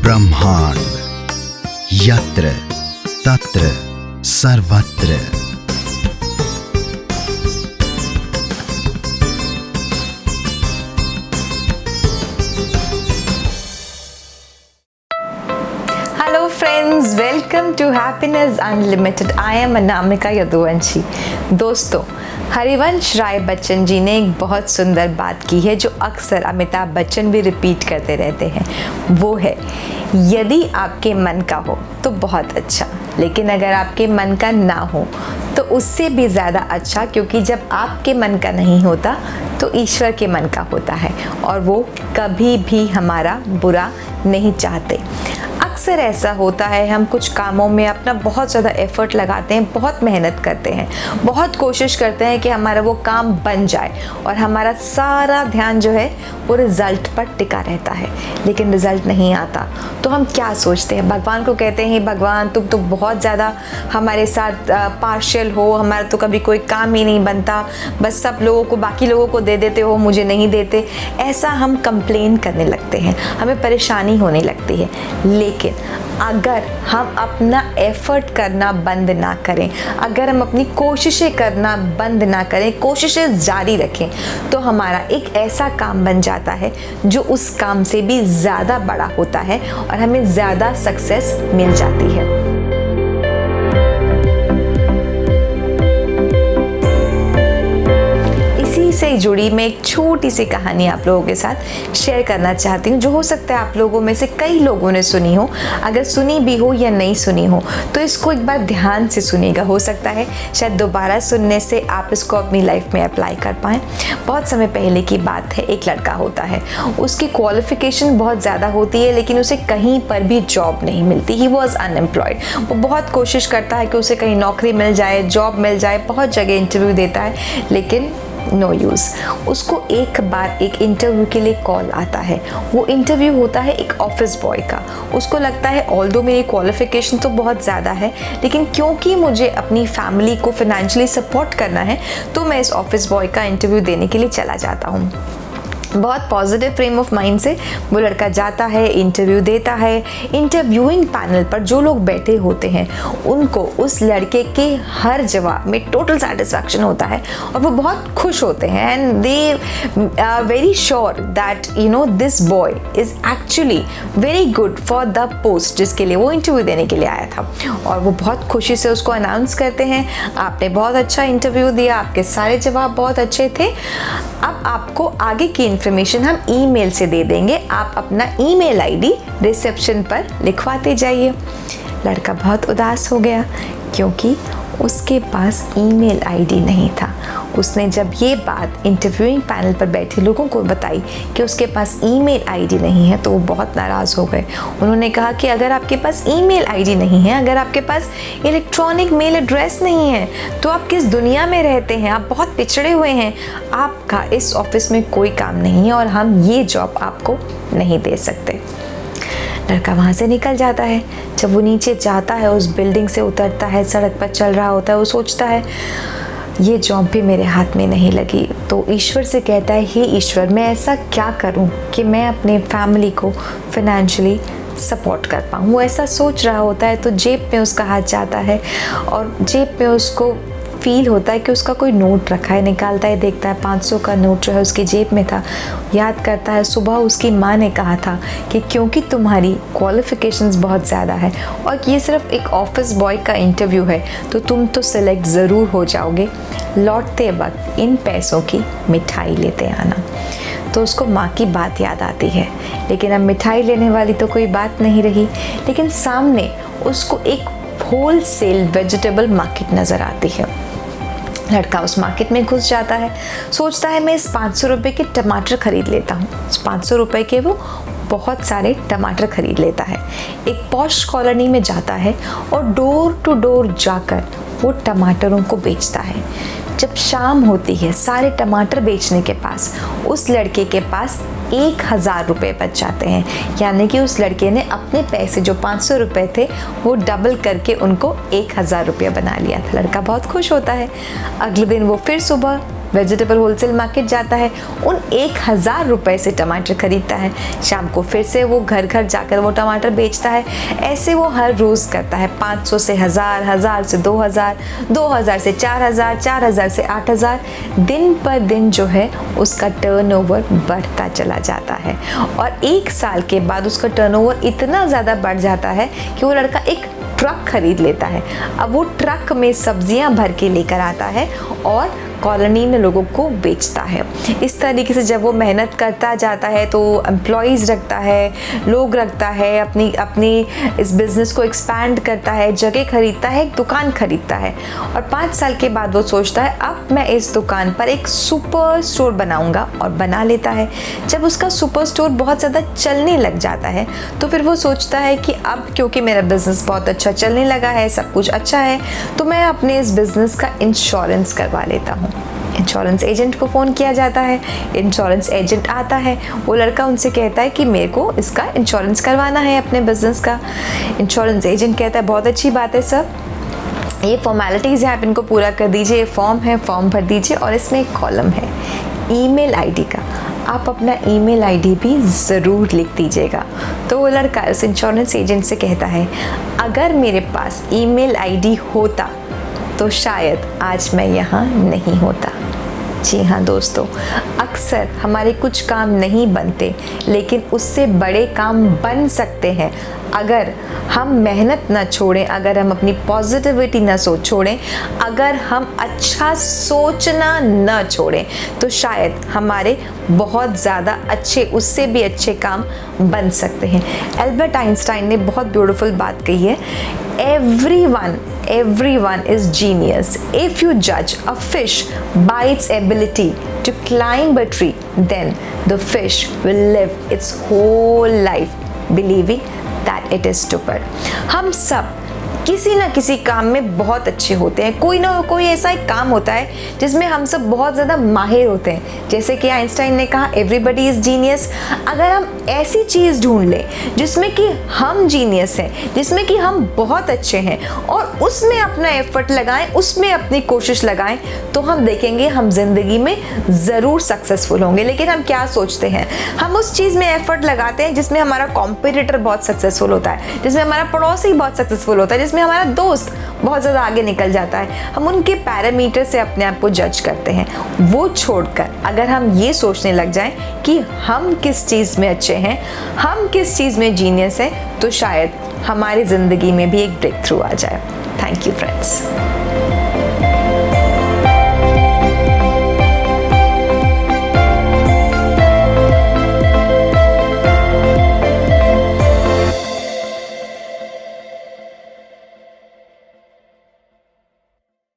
ब्रह्मांड यत्र तत्र सर्वत्र। Hello friends, welcome to Happiness Unlimited. I am Anamika Yaduvanshi. दोस्तों, हरिवंश राय बच्चन जी ने एक बहुत सुंदर बात की है जो अक्सर अमिताभ बच्चन भी रिपीट करते रहते हैं। वो है, यदि आपके मन का हो तो बहुत अच्छा, लेकिन अगर आपके मन का ना हो तो उससे भी ज़्यादा अच्छा, क्योंकि जब आपके मन का नहीं होता तो ईश्वर के मन का होता है और वो कभी भी हमारा बुरा नहीं चाहते। अक्सर ऐसा होता है, हम कुछ कामों में अपना बहुत ज़्यादा एफर्ट लगाते हैं, बहुत मेहनत करते हैं, बहुत कोशिश करते हैं कि हमारा वो काम बन जाए और हमारा सारा ध्यान जो है वो रिज़ल्ट पर टिका रहता है, लेकिन रिज़ल्ट नहीं आता। तो हम क्या सोचते हैं, भगवान को कहते हैं, भगवान तुम तो बहुत ज़्यादा हमारे साथ पार्शियल हो, हमारा तो कभी कोई काम ही नहीं बनता, बस सब लोगों को, बाकी लोगों को दे देते हो, मुझे नहीं देते। ऐसा हम कंप्लेन करने लगते हैं, हमें परेशानी होने लगती है। लेकिन अगर हम अपना एफर्ट करना बंद ना करें, अगर हम अपनी कोशिशें करना बंद ना करें, कोशिशें जारी रखें, तो हमारा एक ऐसा काम बन जाता है जो उस काम से भी ज़्यादा बड़ा होता है और हमें ज़्यादा सक्सेस मिल जाती है। से जुड़ी मैं एक छोटी सी कहानी आप लोगों के साथ शेयर करना चाहती हूँ, जो हो सकता है आप लोगों में से कई लोगों ने सुनी हो। अगर सुनी भी हो या नहीं सुनी हो तो इसको एक बार ध्यान से सुनिएगा, हो सकता है शायद दोबारा सुनने से आप इसको अपनी लाइफ में अप्लाई कर पाएँ। बहुत समय पहले की बात है, एक लड़का होता है, उसकी क्वालिफिकेशन बहुत ज़्यादा होती है लेकिन उसे कहीं पर भी जॉब नहीं मिलती। He was unemployed. वो बहुत कोशिश करता है कि उसे कहीं नौकरी मिल जाए, जॉब मिल जाए, बहुत जगह इंटरव्यू देता है, लेकिन नो यूज़। उसको एक बार एक इंटरव्यू के लिए कॉल आता है। वो इंटरव्यू होता है एक ऑफिस बॉय का। उसको लगता है ऑल्दो मेरी क्वालिफिकेशन तो बहुत ज़्यादा है, लेकिन क्योंकि मुझे अपनी फैमिली को फाइनेंशियली सपोर्ट करना है तो मैं इस ऑफिस बॉय का इंटरव्यू देने के लिए चला जाता हूँ। बहुत पॉजिटिव फ्रेम ऑफ माइंड से वो लड़का जाता है, इंटरव्यू देता है। इंटरव्यूइंग पैनल पर जो लोग बैठे होते हैं उनको उस लड़के के हर जवाब में टोटल सेटिस्फैक्शन होता है और वो बहुत खुश होते हैं and they are very sure that this boy is actually very good for the post जिसके लिए वो इंटरव्यू देने के लिए आया था। और वो बहुत खुशी से उसको अनाउंस करते हैं, आपने बहुत अच्छा इंटरव्यू दिया, आपके सारे जवाब बहुत अच्छे थे, अब आपको आगे की इन्फॉर्मेशन हम ईमेल से दे देंगे, आप अपना ईमेल आईडी रिसेप्शन पर लिखवाते जाइए। लड़का बहुत उदास हो गया क्योंकि उसके पास ईमेल आईडी नहीं था। उसने जब ये बात इंटरव्यूइंग पैनल पर बैठे लोगों को बताई कि उसके पास ईमेल आईडी नहीं है तो वो बहुत नाराज़ हो गए। उन्होंने कहा कि अगर आपके पास ईमेल आईडी नहीं है, अगर आपके पास इलेक्ट्रॉनिक मेल एड्रेस नहीं है तो आप किस दुनिया में रहते हैं, आप बहुत पिछड़े हुए हैं, आपका इस ऑफिस में कोई काम नहीं है और हम ये जॉब आपको नहीं दे सकते। लड़का वहाँ से निकल जाता है। जब वो नीचे जाता है, उस बिल्डिंग से उतरता है, सड़क पर चल रहा होता है, वो सोचता है ये जॉब भी मेरे हाथ में नहीं लगी। तो ईश्वर से कहता है, हे ईश्वर, मैं ऐसा क्या करूं कि मैं अपने फैमिली को फाइनेंशियली सपोर्ट कर पाऊँ। वो ऐसा सोच रहा होता है तो जेब में उसका हाथ जाता है और जेब में उसको फील होता है कि उसका कोई नोट रखा है। निकालता है, देखता है 500 का नोट जो है उसकी जेब में था। याद करता है सुबह उसकी माँ ने कहा था कि क्योंकि तुम्हारी क्वालिफ़िकेशंस बहुत ज़्यादा है और ये सिर्फ एक ऑफिस बॉय का इंटरव्यू है तो तुम तो सिलेक्ट ज़रूर हो जाओगे, लौटते वक्त इन पैसों की मिठाई लेते आना। तो उसको माँ की बात याद आती है, लेकिन अब मिठाई लेने वाली तो कोई बात नहीं रही। लेकिन सामने उसको एक होलसेल वेजिटेबल मार्केट नज़र आती है। लड़का उस मार्केट में घुस जाता है, सोचता है मैं इस 500 रुपये के टमाटर खरीद लेता हूँ। इस 500 रुपये के वो बहुत सारे टमाटर खरीद लेता है। एक पॉश कॉलोनी में जाता है और डोर टू डोर जाकर वो टमाटरों को बेचता है। जब शाम होती है, सारे टमाटर बेचने के पास उस लड़के के पास 1000 रुपये बच जाते हैं। यानी कि उस लड़के ने अपने पैसे जो 500 रुपये थे वो डबल करके उनको 1000 रुपये बना लिया था। लड़का बहुत खुश होता है। अगले दिन वो फिर सुबह वेजिटेबल होलसेल मार्केट जाता है, उन 1000 रुपये से टमाटर खरीदता है, शाम को फिर से वो घर घर जाकर वो टमाटर बेचता है। ऐसे वो हर रोज़ करता है, 500 से 1000, 1000 से 2000, 2000 से 4000, 4000 से 8000। दिन पर दिन जो है उसका टर्नओवर बढ़ता चला जाता है और 1 साल के बाद उसका टर्नओवर इतना ज़्यादा बढ़ जाता है कि वो लड़का एक ट्रक खरीद लेता है। अब वो ट्रक में सब्जियां भर के लेकर आता है और कॉलोनी में लोगों को बेचता है। इस तरीके से जब वो मेहनत करता जाता है तो एम्प्लॉयज़ रखता है, लोग रखता है, अपनी इस बिज़नेस को एक्सपैंड करता है, जगह खरीदता है, एक दुकान खरीदता है और 5 साल के बाद वो सोचता है अब मैं इस दुकान पर एक सुपर स्टोर बनाऊंगा और बना लेता है। जब उसका सुपर स्टोर बहुत ज़्यादा चलने लग जाता है तो फिर वो सोचता है कि अब क्योंकि मेरा बिज़नेस बहुत अच्छा चलने लगा है, सब कुछ अच्छा है, तो मैं अपने इस बिज़नेस का इंश्योरेंस करवा लेता हूँ। इंश्योरेंस एजेंट को फ़ोन किया जाता है, इंश्योरेंस एजेंट आता है, वो लड़का उनसे कहता है कि मेरे को इसका इंश्योरेंस करवाना है अपने बिज़नेस का। इंश्योरेंस एजेंट कहता है बहुत अच्छी बात है सर, ये फॉर्मेलिटीज़ हैं आप इनको पूरा कर दीजिए, ये फॉर्म है, फॉर्म भर दीजिए और इसमें एक कॉलम है ईमेल आईडी का, आप अपना ईमेल आईडी भी ज़रूर लिख दीजिएगा। तो वो लड़का उस इंश्योरेंस एजेंट से कहता है अगर मेरे पास ईमेल आईडी होता तो शायद आज मैं यहाँ नहीं होता। जी हाँ दोस्तों, अक्सर हमारे कुछ काम नहीं बनते लेकिन उससे बड़े काम बन सकते हैं अगर हम मेहनत ना छोड़ें, अगर हम अपनी पॉजिटिविटी ना छोड़ें, अगर हम अच्छा सोचना ना छोड़ें, तो शायद हमारे बहुत ज़्यादा अच्छे, उससे भी अच्छे काम बन सकते हैं। एल्बर्ट आइंस्टाइन ने बहुत ब्यूटीफुल बात कही है, everyone is genius. If you judge a fish by its ability to climb a tree, then the fish will live its whole life believing that it is stupid. हम सब किसी ना किसी काम में बहुत अच्छे होते हैं, कोई ना कोई ऐसा एक काम होता है जिसमें हम सब बहुत ज़्यादा माहिर होते हैं। जैसे कि आइंस्टाइन ने कहा एवरीबडी इज़ जीनियस। अगर हम ऐसी चीज़ ढूंढ लें जिसमें कि हम जीनियस हैं, जिसमें कि हम बहुत अच्छे हैं और उसमें अपना एफर्ट लगाएं, उसमें अपनी कोशिश लगाएं, तो हम देखेंगे हम जिंदगी में ज़रूर सक्सेसफुल होंगे। लेकिन हम क्या सोचते हैं, हम उस चीज़ में एफर्ट लगाते हैं जिसमें हमारा कॉम्पिटिटर बहुत सक्सेसफुल होता है, जिसमें हमारा पड़ोसी बहुत सक्सेसफुल होता है, जिसमें हमारा दोस्त बहुत ज़्यादा आगे निकल जाता है। हम उनके पैरामीटर से अपने आप को जज करते हैं। वो छोड़कर अगर हम ये सोचने लग जाएं कि हम किस चीज़ में अच्छे हैं, हम किस चीज़ में जीनियस हैं, तो शायद हमारी ज़िंदगी में भी एक ब्रेक थ्रू आ जाए। Thank you friends.